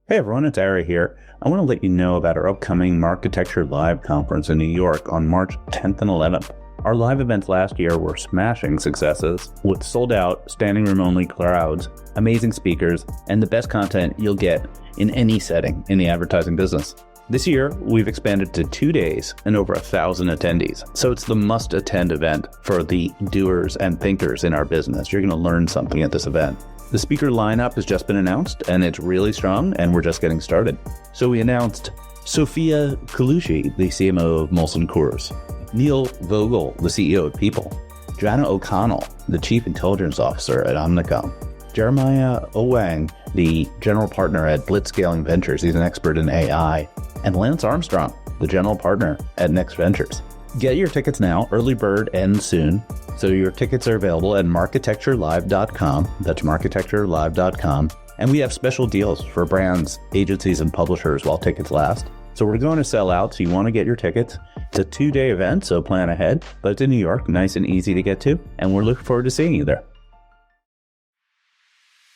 Hey everyone, it's Ari here. I want to let you know about our upcoming Marketecture Live conference in New York on March 10th and 11th. Our live events last year were smashing successes with sold out, standing room only crowds, amazing speakers, and the best content you'll get in any setting in the advertising business. This year, we've expanded to 2 days and over 1,000 attendees. So it's the must-attend event for the doers and thinkers in our business. You're going to learn something at this event. The speaker lineup has just been announced, and it's really strong, and we're just getting started. So we announced Sophia Colucci, the CMO of Molson Coors, Neil Vogel, the CEO of People, Joanna O'Connell, the Chief Intelligence Officer at Omnicom, Jeremiah Owang, the General Partner at Blitzscaling Ventures, he's an expert in AI, and Lance Armstrong, the General Partner at Next Ventures. Get your tickets now. Early bird ends soon. So your tickets are available at marketecturelive.com. That's marketecturelive.com. And we have special deals for brands, agencies, and publishers while tickets last. So we're going to sell out, so you want to get your tickets. It's a 2-day event, so plan ahead. But it's in New York, nice and easy to get to. And we're looking forward to seeing you there.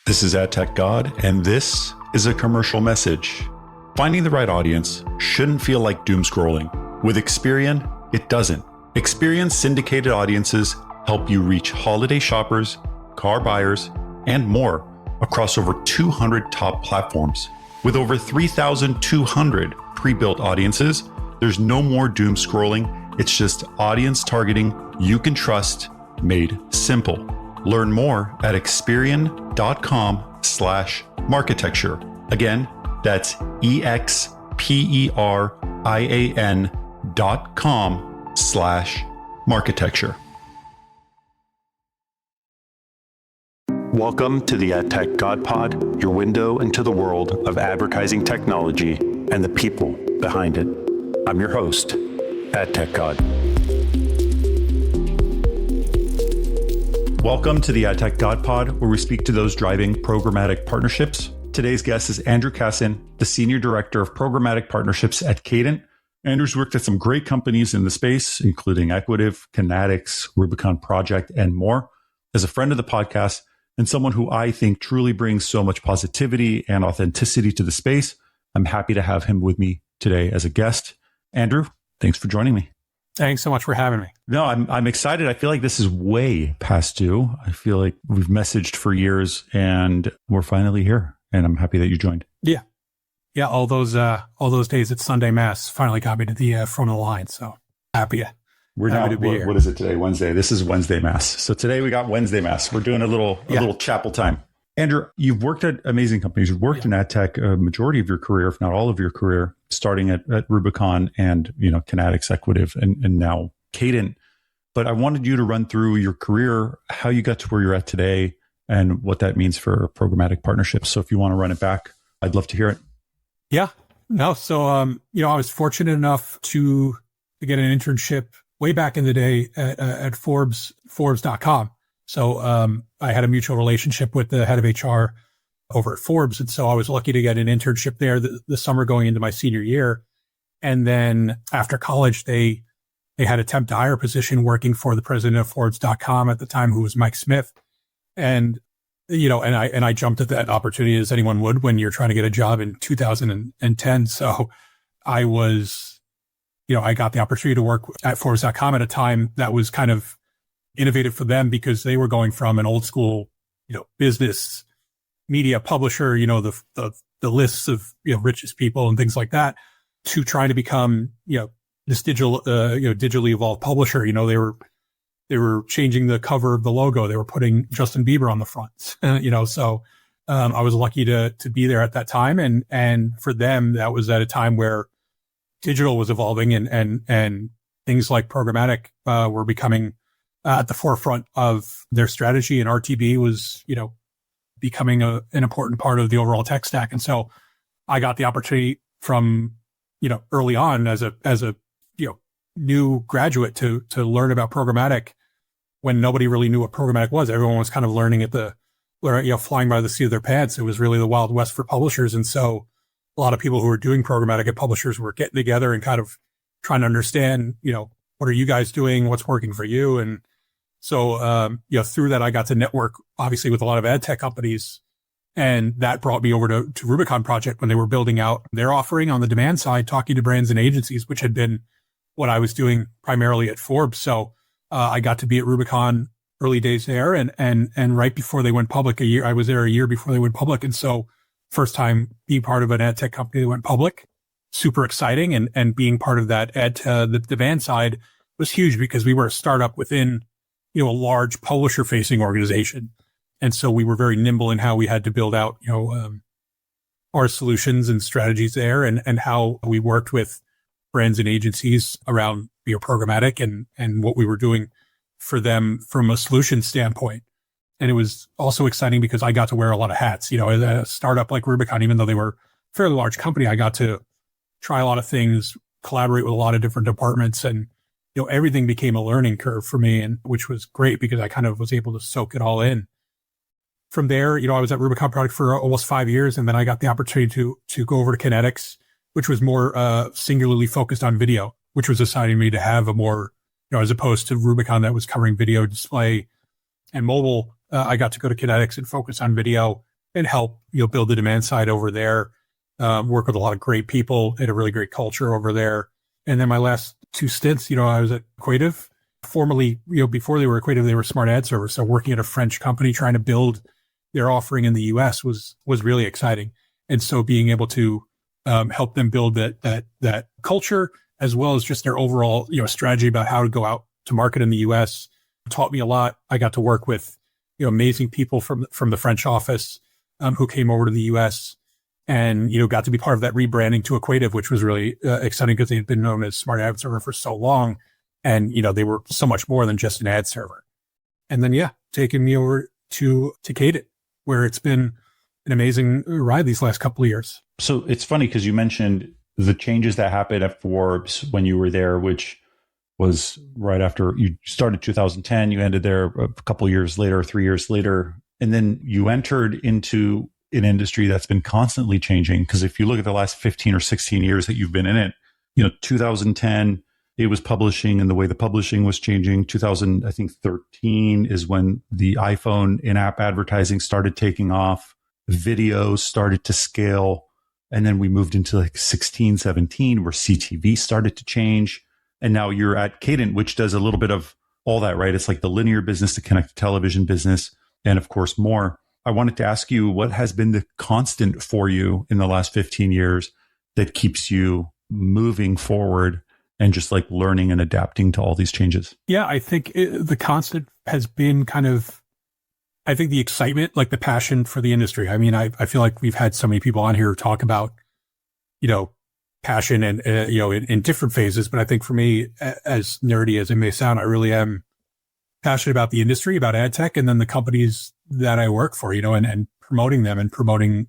This is AdTechGod, and this is a commercial message. Finding the right audience shouldn't feel like doom scrolling. With Experian, it doesn't. Experian syndicated audiences help you reach holiday shoppers, car buyers, and more across over 200 top platforms. With over 3,200 pre-built audiences, there's no more doom scrolling. It's just audience targeting you can trust, made simple. Learn more at Experian.com/marketecture. Again, that's EXPERIAN.com/marketecture. Welcome to the AdTechGod Pod, your window into the world of advertising technology and the people behind it. I'm your host, AdTechGod. Welcome to the AdTechGod Pod, where we speak to those driving programmatic partnerships. Today's guest is Andrew Cassin, the Senior Director of Programmatic Partnerships at Cadent. Andrew's worked at some great companies in the space, including Equativ, Connatix, Rubicon Project, and more. As a friend of the podcast and someone who I think truly brings so much positivity and authenticity to the space, I'm happy to have him with me today as a guest. Andrew, thanks for joining me. Thanks so much for having me. No, I'm excited. I feel like this is way past due. I feel like we've messaged for years and we're finally here. And I'm happy that you joined. Yeah. All those days at Sunday Mass finally got me to the front of the line. So happy to be here. What is it today? Wednesday. This is Wednesday Mass. So today we got Wednesday Mass. We're doing a little chapel time. Andrew, you've worked at amazing companies. You've worked in ad tech a majority of your career, if not all of your career, starting at Rubicon and Connatix, Equativ, and now Cadent. But I wanted you to run through your career, how you got to where you're at today, and what that means for programmatic partnerships. So if you want to run it back, I'd love to hear it. Yeah. No. So, I was fortunate enough to get an internship way back in the day at Forbes.com. So, I had a mutual relationship with the head of HR over at Forbes. And so I was lucky to get an internship there the summer going into my senior year. And then after college, they had a temp to hire position working for the president of Forbes.com at the time, who was Mike Smith. And, I jumped at that opportunity as anyone would when you're trying to get a job in 2010. So I was, I got the opportunity to work at Forbes.com at a time that was kind of innovative for them because they were going from an old school, business media publisher, the lists of, richest people and things like that, to trying to become, this digitally evolved publisher. They were changing the cover of the logo. They were putting Justin Bieber on the front, so, I was lucky to be there at that time. And for them, that was at a time where digital was evolving and things like programmatic, were becoming at the forefront of their strategy. And RTB was, becoming an important part of the overall tech stack. And so I got the opportunity from, early on as a new graduate to learn about programmatic when nobody really knew what programmatic was. Everyone was kind of learning flying by the seat of their pants. It was really the Wild West for publishers. And so a lot of people who were doing programmatic at publishers were getting together and kind of trying to understand, what are you guys doing? What's working for you? And so, through that, I got to network obviously with a lot of ad tech companies And that brought me over to Rubicon Project when they were building out their offering on the demand side, talking to brands and agencies, which had been what I was doing primarily at Forbes. So I got to be at Rubicon early days there, and right before they went public, I was there a year before they went public. And so first time being part of an ad tech company that went public, super exciting. And being part of that the demand side was huge because we were a startup within, a large publisher facing organization. And so we were very nimble in how we had to build out, our solutions and strategies there, and how we worked with brands and agencies around programmatic and what we were doing for them from a solution standpoint. And it was also exciting because I got to wear a lot of hats. As a startup like Rubicon, even though they were a fairly large company, I got to try a lot of things, collaborate with a lot of different departments, and everything became a learning curve for me, and which was great because I kind of was able to soak it all in. From there, I was at Rubicon Product for almost 5 years, and then I got the opportunity to go over to Connatix, which was more singularly focused on video, which was exciting me to have a more, as opposed to Rubicon that was covering video, display, and mobile. I got to go to Connatix and focus on video and help build the demand side over there. Work with a lot of great people, had a really great culture over there. And then my last 2 stints, I was at Equativ. Formerly, before they were Equativ, they were Smart Ad Server. So working at a French company trying to build their offering in the US was really exciting. And so being able to help them build that culture, as well as just their overall, strategy about how to go out to market in the US, taught me a lot. I got to work with, amazing people from the French office who came over to the US, and, got to be part of that rebranding to Equativ, which was really exciting because they had been known as Smart Ad Server for so long. And, they were so much more than just an ad server. And then, taking me over to Cadent, where it's been an amazing ride these last couple of years. So it's funny because you mentioned the changes that happened at Forbes when you were there, which was right after you started 2010, you ended there a couple of years later, 3 years later. And then you entered into an industry that's been constantly changing. Because if you look at the last 15 or 16 years that you've been in it, 2010, it was publishing and the way the publishing was changing. 2013 is when the iPhone in-app advertising started taking off. Videos started to scale. And then we moved into 16, 17, where CTV started to change. And now you're at Cadent, which does a little bit of all that, right? It's like the linear business, the connected television business, and of course more. I wanted to ask you, what has been the constant for you in the last 15 years that keeps you moving forward and just learning and adapting to all these changes? Yeah, I think the constant has been I think the excitement, the passion for the industry. I mean, I feel like we've had so many people on here talk about, passion and, in different phases. But I think for me, as nerdy as it may sound, I really am passionate about the industry, about ad tech, and then the companies that I work for, and promoting them and promoting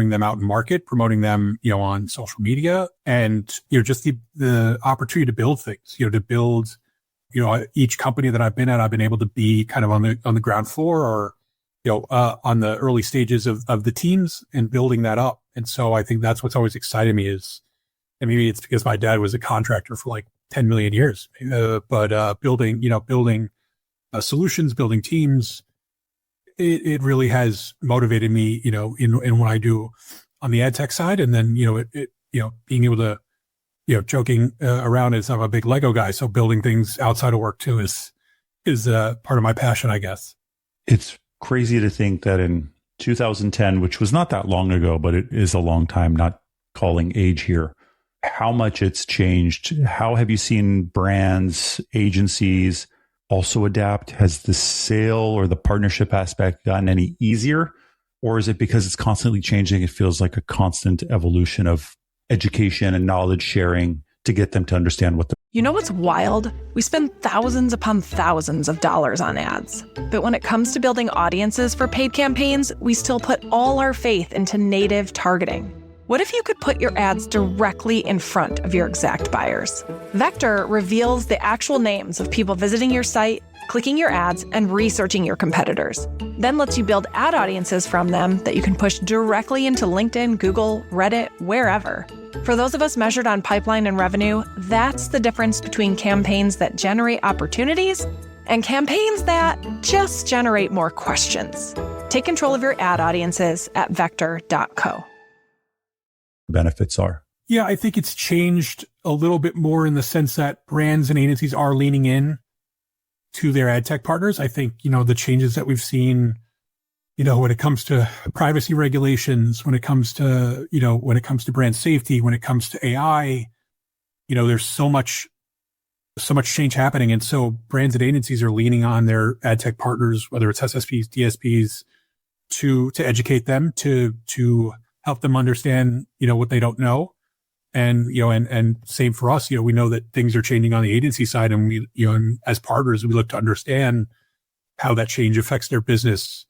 them out in market, promoting them, on social media, and, just the opportunity to build things, to build, each company that I've been at, I've been able to be kind of on the ground floor or, on the early stages of the teams and building that up. And so I think that's what's always excited me is, and maybe it's because my dad was a contractor for 10 million years, but building solutions, building teams, it really has motivated me, in what I do on the ad tech side. And then, being able to, joking around is I'm a big Lego guy. So building things outside of work too is part of my passion, I guess. It's crazy to think that in 2010, which was not that long ago, but it is a long time, not calling age here, how much it's changed. How have you seen brands, agencies also adapt? Has the sale or the partnership aspect gotten any easier? Or is it because it's constantly changing, it feels like a constant evolution of education and knowledge sharing to get them to understand what You know what's wild? We spend thousands upon thousands of dollars on ads. But when it comes to building audiences for paid campaigns, we still put all our faith into native targeting. What if you could put your ads directly in front of your exact buyers? Vector reveals the actual names of people visiting your site, clicking your ads, and researching your competitors. Then lets you build ad audiences from them that you can push directly into LinkedIn, Google, Reddit, wherever. For those of us measured on pipeline and revenue, that's the difference between campaigns that generate opportunities and campaigns that just generate more questions. Take control of your ad audiences at vector.co. Benefits are. Yeah, I think it's changed a little bit more in the sense that brands and agencies are leaning in to their ad tech partners. I think, the changes that we've seen, when it comes to privacy regulations, when it comes to brand safety, when it comes to AI, there's so much change happening. And so brands and agencies are leaning on their ad tech partners, whether it's SSPs, DSPs, to educate them, to help them understand, what they don't know. And, and same for us, we know that things are changing on the agency side, and we, and as partners, we look to understand how that change affects their business,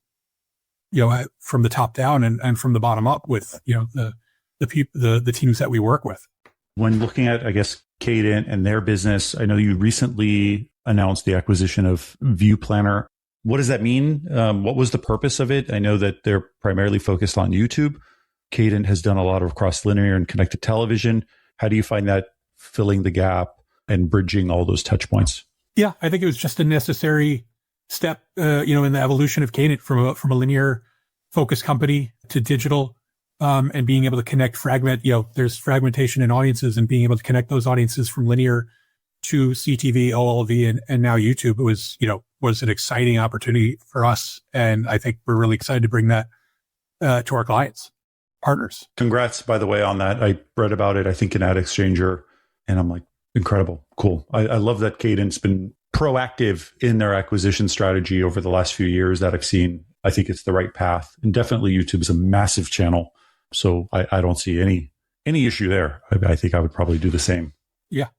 from the top down and from the bottom up with, the teams that we work with. When looking at, I guess, Cadent and their business, I know you recently announced the acquisition of ViewPlanner. What does that mean? What was the purpose of it? I know that they're primarily focused on YouTube. Cadent has done a lot of cross-linear and connected television. How do you find that filling the gap and bridging all those touch points? Yeah, I think it was just a necessary step, in the evolution of Cadent from a linear focused company to digital, and being able to connect there's fragmentation in audiences, and being able to connect those audiences from linear to CTV, OLV, and now YouTube. It was an exciting opportunity for us. And I think we're really excited to bring that to our clients, partners. Congrats, by the way, on that. I read about it, I think, in Ad Exchanger, and I'm like, incredible. Cool. I love that Cadent's been proactive in their acquisition strategy over the last few years that I've seen. I think it's the right path. And definitely YouTube is a massive channel. So I don't see any issue there. I think I would probably do the same. Yeah,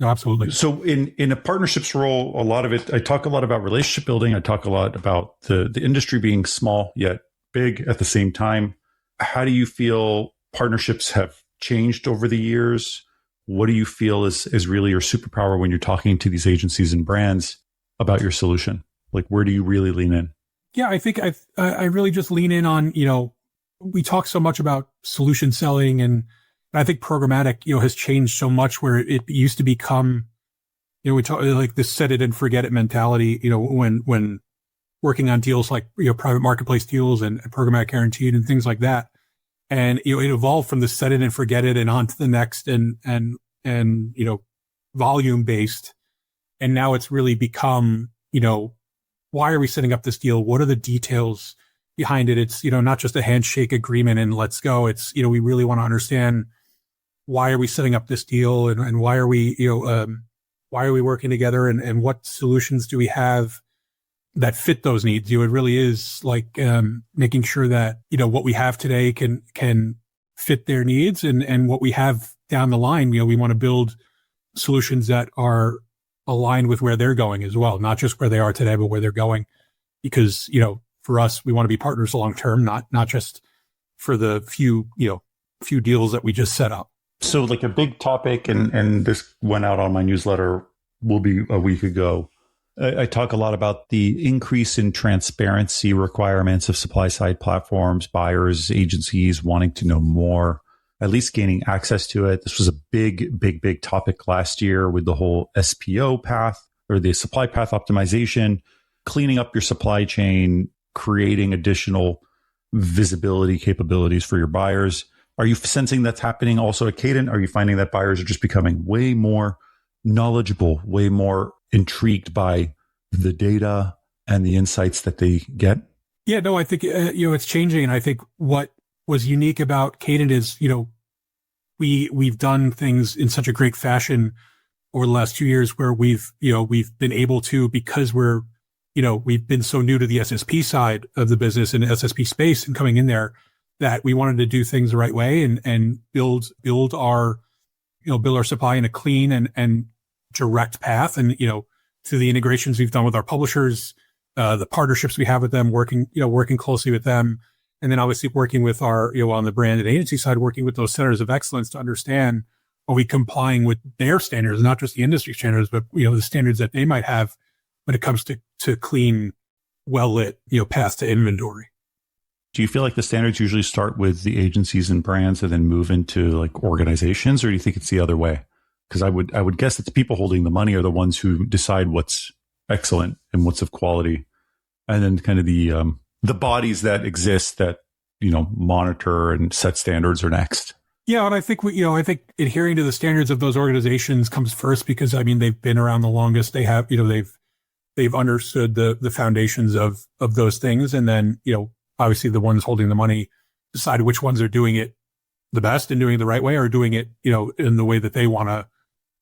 no, absolutely. So in a partnerships role, a lot of it, I talk a lot about relationship building. I talk a lot about the industry being small yet big at the same time. How do you feel partnerships have changed over the years? What do you feel is really your superpower when you're talking to these agencies and brands about your solution? Like, where do you really lean in? Yeah, I think I really just lean in on, we talk so much about solution selling, and I think programmatic, has changed so much where it used to become, we talk like this set it and forget it mentality, when working on deals like, private marketplace deals and programmatic guaranteed and things like that. And, it evolved from the set it and forget it and on to the next and volume based. And now it's really become, why are we setting up this deal? What are the details behind it? It's, not just a handshake agreement and let's go. It's, we really want to understand, why are we setting up this deal, and why are we, why are we working together, and what solutions do we have that fit those needs? It really is like, making sure that, what we have today can fit their needs, and what we have down the line, we want to build solutions that are aligned with where they're going as well, not just where they are today, but where they're going. Because, for us, we want to be partners long term, not just for the few deals that we just set up. So like a big topic, and this went out on my newsletter, will be a week ago. I talk a lot about the increase in transparency requirements of supply side platforms, buyers, agencies wanting to know more, at least gaining access to it. This was a big topic last year with the whole SPO path, or the supply path optimization, cleaning up your supply chain, creating additional visibility capabilities for your buyers. Are you sensing that's happening also at Cadent? Are you finding that buyers are just becoming way more knowledgeable, way more intrigued by the data and the insights that they get? Yeah, no, I think, it's changing. And I think what was unique about Cadent is, we've done things in such a great fashion over the last 2 years where we've been able to, because we've been so new to the SSP side of the business and SSP space and coming in there, that we wanted to do things the right way and build our supply in a clean and direct path. And, through the integrations we've done with our publishers, the partnerships we have with them, working closely with them. And then obviously working with our, on the brand and agency side, working with those centers of excellence to understand, are we complying with their standards, not just the industry standards, but, the standards that they might have when it comes to clean, well-lit, path to inventory. Do you feel like the standards usually start with the agencies and brands and then move into like organizations, or do you think it's the other way? Because I would guess that the people holding the money are the ones who decide what's excellent and what's of quality. And then kind of the the bodies that exist that, monitor and set standards are next. Yeah. And I think I think adhering to the standards of those organizations comes first because, they've been around the longest. They have, they've understood the foundations of those things. And then, obviously the ones holding the money decide which ones are doing it the best and doing it the right way or doing it, in the way that they want to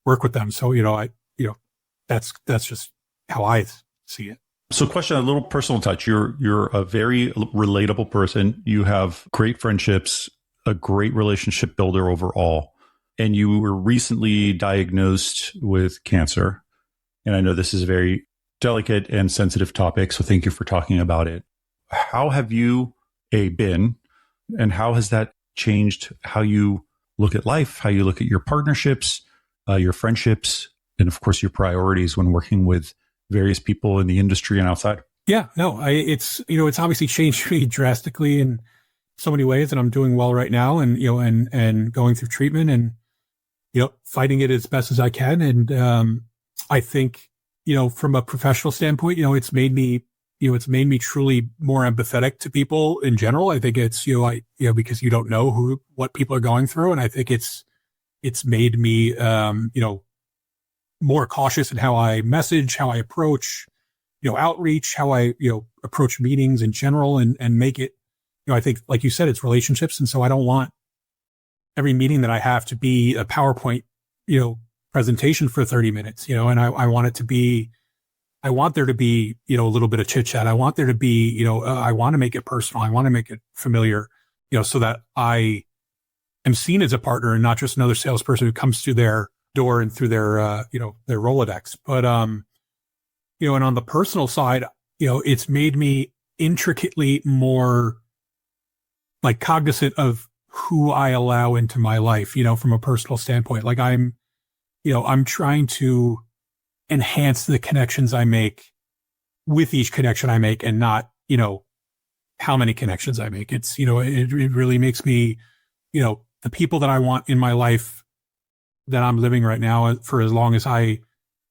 work with them. So, that's just how I see it. So question, a little personal touch. You're a very relatable person. You have great friendships, a great relationship builder overall. And you were recently diagnosed with cancer. And I know this is a very delicate and sensitive topic. So thank you for talking about it. How have you been, and how has that changed how you look at life, how you look at your partnerships, your friendships, and of course your priorities when working with various people in the industry and outside? Yeah, no, it's obviously changed me drastically in so many ways, and I'm doing well right now, and and going through treatment and fighting it as best as I can. And I think from a professional standpoint, it's made me truly more empathetic to people in general. I think it's because you don't know what people are going through, and I think it's made me more cautious in how I message, how I approach, outreach, how I, approach meetings in general and make it, I think, like you said, it's relationships. And so I don't want every meeting that I have to be a PowerPoint, presentation for 30 minutes, and I want there to be, a little bit of chit chat. I want there to be, I want to make it personal. I want to make it familiar, so that I am seen as a partner and not just another salesperson who comes through their door and through their their Rolodex. But and on the personal side, it's made me intricately more like cognizant of who I allow into my life, from a personal standpoint. Like I'm trying to enhance the connections I make with each connection I make, and not how many connections I make. It's it really makes me the people that I want in my life that I'm living right now for as long as I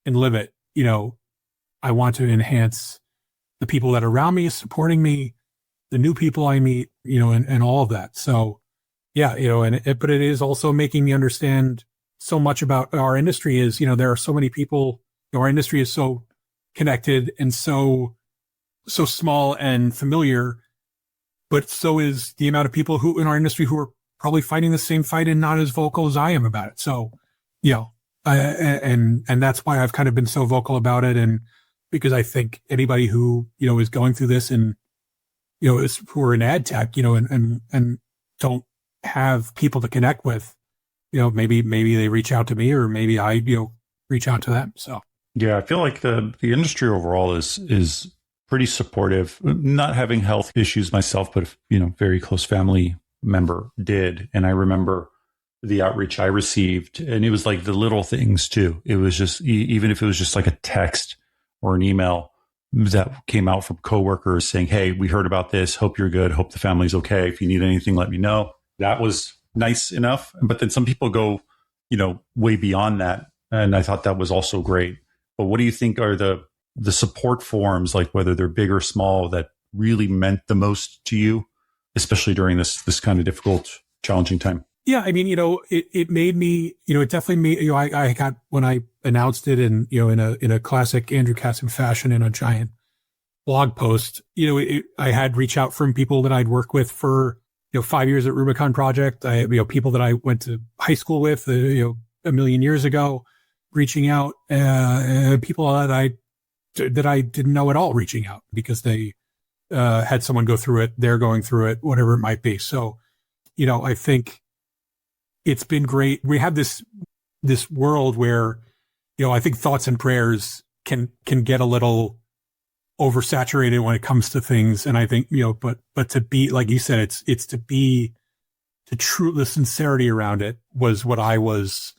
can live it, I want to enhance the people that are around me, supporting me, the new people I meet, and all of that. So yeah, but it is also making me understand so much about our industry is, there are so many people, our industry is so connected and so small and familiar, but so is the amount of people who in our industry who are probably fighting the same fight and not as vocal as I am about it. So, and that's why I've kind of been so vocal about it. And because I think anybody who, is going through this and, is who are in ad tech, and don't have people to connect with, maybe they reach out to me, or maybe I, reach out to them. So. Yeah, I feel like the industry overall is pretty supportive. Not having health issues myself, but very close family member did. And I remember the outreach I received, and it was like the little things too. It was just, even if it was just like a text or an email that came out from coworkers saying, "Hey, we heard about this. Hope you're good. Hope the family's okay. If you need anything, let me know." That was nice enough. But then some people go, way beyond that. And I thought that was also great. But what do you think are the support forms, like whether they're big or small, that really meant the most to you, especially during this kind of difficult, challenging time? Yeah, it made me, it definitely made, I got, when I announced it in a classic Andrew Cassin fashion in a giant blog post, I had reach out from people that I'd worked with for, 5 years at Rubicon Project. People that I went to high school with, a million years ago, reaching out, people that I didn't know at all reaching out because they, had someone go through it, they're going through it, whatever it might be. So, I think it's been great. We have this world where, I think thoughts and prayers can get a little oversaturated when it comes to things. And I think, but to be, like you said, it's to be the sincerity around it was what I was,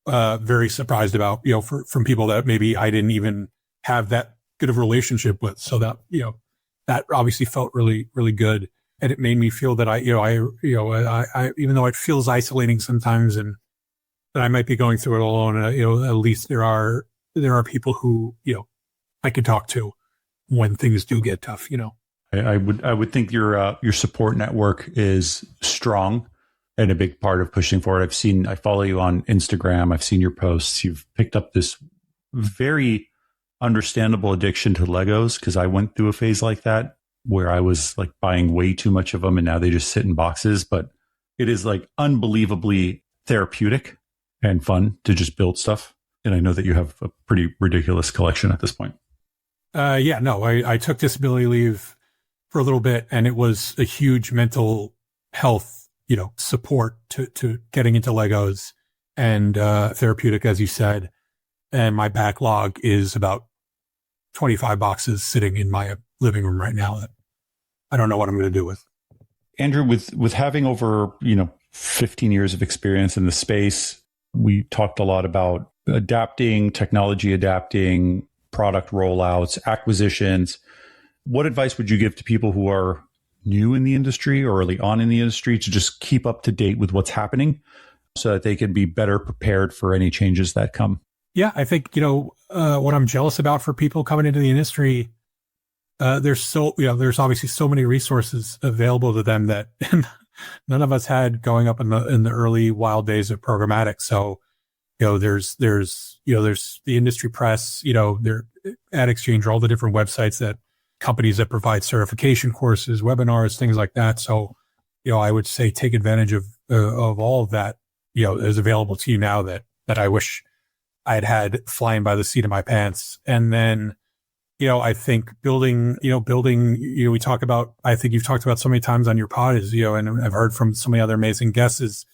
very surprised about, from people that maybe I didn't even have that good of a relationship with. So that, that obviously felt really, really good. And it made me feel that I even though it feels isolating sometimes and that I might be going through it alone, at least there are people who, I can talk to when things do get tough, I would think your support network is strong and a big part of pushing forward. I follow you on Instagram. I've seen your posts. You've picked up this very understandable addiction to Legos, because I went through a phase like that where I was like buying way too much of them and now they just sit in boxes. But it is like unbelievably therapeutic and fun to just build stuff. And I know that you have a pretty ridiculous collection at this point. I took disability leave for a little bit, and it was a huge mental health, support to getting into Legos and therapeutic, as you said. And my backlog is about 25 boxes sitting in my living room right now that I don't know what I'm going to do with. Andrew, with having over, 15 years of experience in the space, we talked a lot about technology adapting, product rollouts, acquisitions. What advice would you give to people who are new in the industry or early on in the industry to just keep up to date with what's happening so that they can be better prepared for any changes that come? Yeah, I think, what I'm jealous about for people coming into the industry, there's obviously so many resources available to them that none of us had going up in the early wild days of programmatic. So, there's the industry press, there Ad Exchange, all the different websites that companies that provide certification courses, webinars, things like that. So, I would say take advantage of all of that, is available to you now that I wish I had flying by the seat of my pants. And then, I think building, we talk about, I think you've talked about so many times on your pod is, and I've heard from so many other amazing guests is,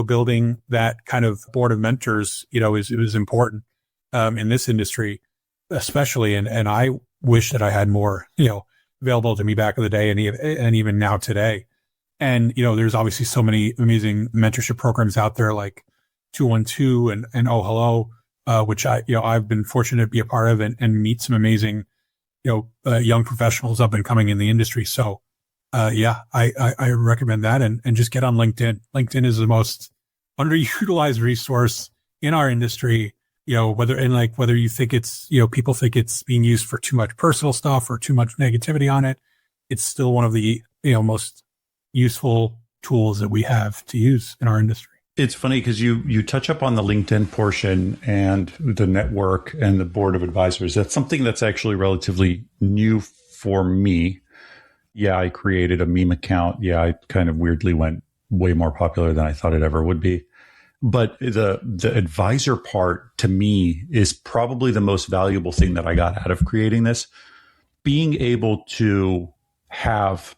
building that kind of board of mentors, is important, in this industry, especially. And I wish that I had more, available to me back in the day and even now today. And, there's obviously so many amazing mentorship programs out there like 212 and Oh Hello, which I've been fortunate to be a part of and meet some amazing, young professionals up and coming in the industry. So, I recommend that and just get on LinkedIn. LinkedIn is the most underutilized resource in our industry, whether you think it's, people think it's being used for too much personal stuff or too much negativity on it. It's still one of the, most useful tools that we have to use in our industry. It's funny because you touch up on the LinkedIn portion and the network and the board of advisors. That's something that's actually relatively new for me. Yeah, I created a meme account. Yeah, I kind of weirdly went way more popular than I thought it ever would be. But the advisor part to me is probably the most valuable thing that I got out of creating this. Being able to have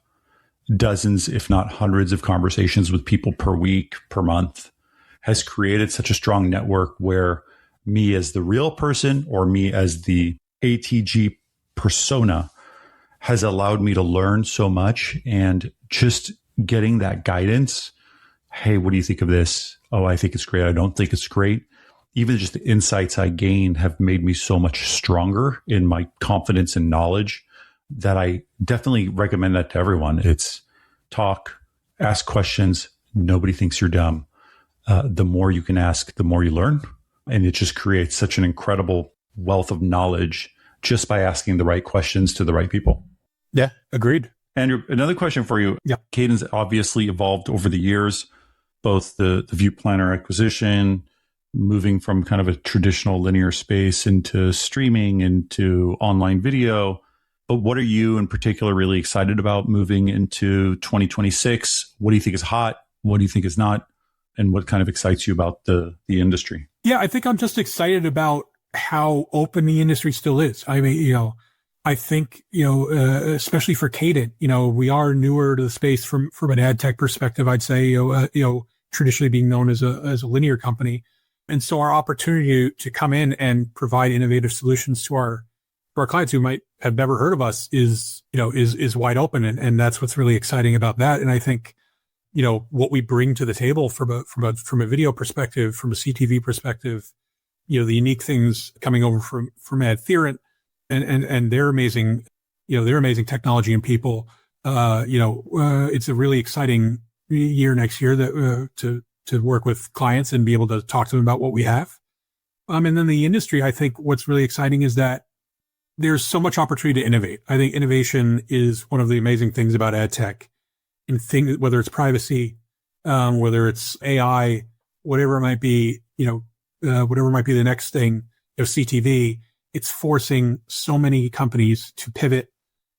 dozens, if not hundreds of conversations with people per week, per month has created such a strong network where me as the real person or me as the ATG persona has allowed me to learn so much, and just getting that guidance. Hey, what do you think of this? Oh, I think it's great. I don't think it's great. Even just the insights I gained have made me so much stronger in my confidence and knowledge that I definitely recommend that to everyone. It's talk, ask questions. Nobody thinks you're dumb. The more you can ask, the more you learn. And it just creates such an incredible wealth of knowledge just by asking the right questions to the right people. Yeah, agreed. Andrew, another question for you. Yeah. Cadent's obviously evolved over the years, both the ViewPlanner acquisition, moving from kind of a traditional linear space into streaming, into online video. But what are you in particular really excited about moving into 2026? What do you think is hot? What do you think is not? And what kind of excites you about the industry? Yeah, I think I'm just excited about how open the industry still is. I mean, I think, especially for Cadent, we are newer to the space from an ad tech perspective, I'd say, traditionally being known as a linear company. And so our opportunity to come in and provide innovative solutions to our clients who might have never heard of us is wide open. And that's what's really exciting about that. And I think, what we bring to the table from a video perspective, from a CTV perspective, the unique things coming over from AdTherent and their amazing, their amazing technology and people, it's a really exciting year next year that, to work with clients and be able to talk to them about what we have. And then the industry, I think what's really exciting is that there's so much opportunity to innovate. I think innovation is one of the amazing things about ad tech, in things, whether it's privacy, whether it's AI, whatever it might be, whatever might be the next thing, CTV, it's forcing so many companies to pivot,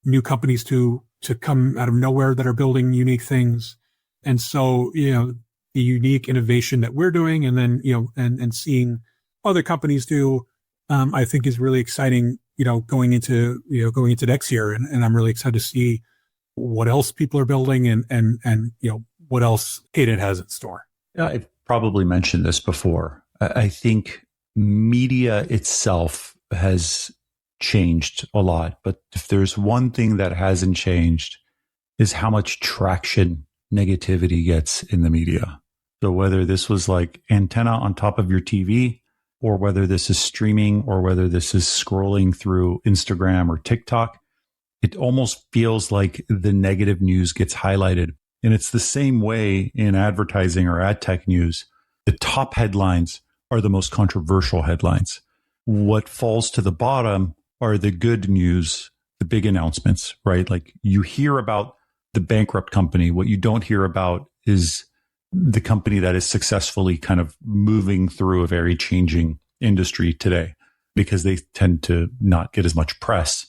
new companies to come out of nowhere that are building unique things. And so, the unique innovation that we're doing and then, and seeing other companies do, I think is really exciting, going into next year. And I'm really excited to see what else people are building and what else Cadent has in store. Yeah, I've probably mentioned this before. I think media itself has changed a lot, but if there's one thing that hasn't changed is how much traction negativity gets in the media. So whether this was like antenna on top of your TV, or whether this is streaming, or whether this is scrolling through Instagram or TikTok, it almost feels like the negative news gets highlighted. And it's the same way in advertising or ad tech news. The top headlines are the most controversial headlines. What falls to the bottom are the good news, the big announcements, right? Like you hear about the bankrupt company. What you don't hear about is the company that is successfully kind of moving through a very changing industry today, because they tend to not get as much press.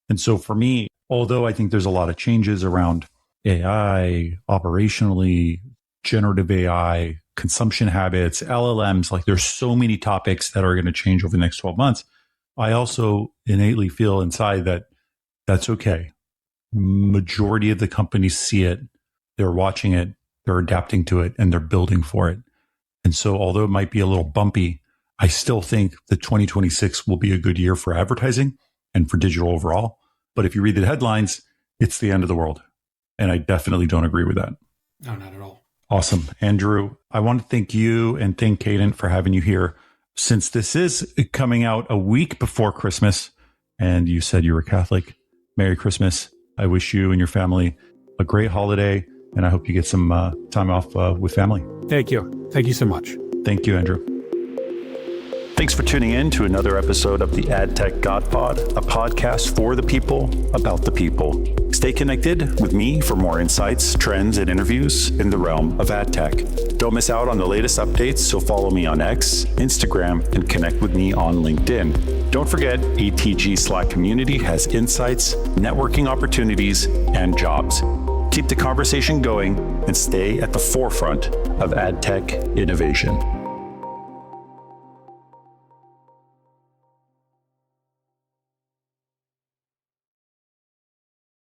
And so for me, although I think there's a lot of changes around AI, operationally, generative AI, consumption habits, LLMs, like there's so many topics that are going to change over the next 12 months. I also innately feel inside that that's okay. Majority of the companies see it, they're watching it, they're adapting to it, and they're building for it. And so although it might be a little bumpy, I still think that 2026 will be a good year for advertising and for digital overall. But if you read the headlines, it's the end of the world. And I definitely don't agree with that. No, not at all. Awesome. Andrew, I want to thank you and thank Cadent for having you here. Since this is coming out a week before Christmas, and you said you were Catholic, Merry Christmas. I wish you and your family a great holiday, and I hope you get some time off with family. Thank you. Thank you so much. Thank you, Andrew. Thanks for tuning in to another episode of the AdTechGod Pod, a podcast for the people, about the people. Stay connected with me for more insights, trends, and interviews in the realm of ad tech. Don't miss out on the latest updates, so follow me on X, Instagram, and connect with me on LinkedIn. Don't forget, ATG Slack community has insights, networking opportunities, and jobs. Keep the conversation going and stay at the forefront of ad tech innovation.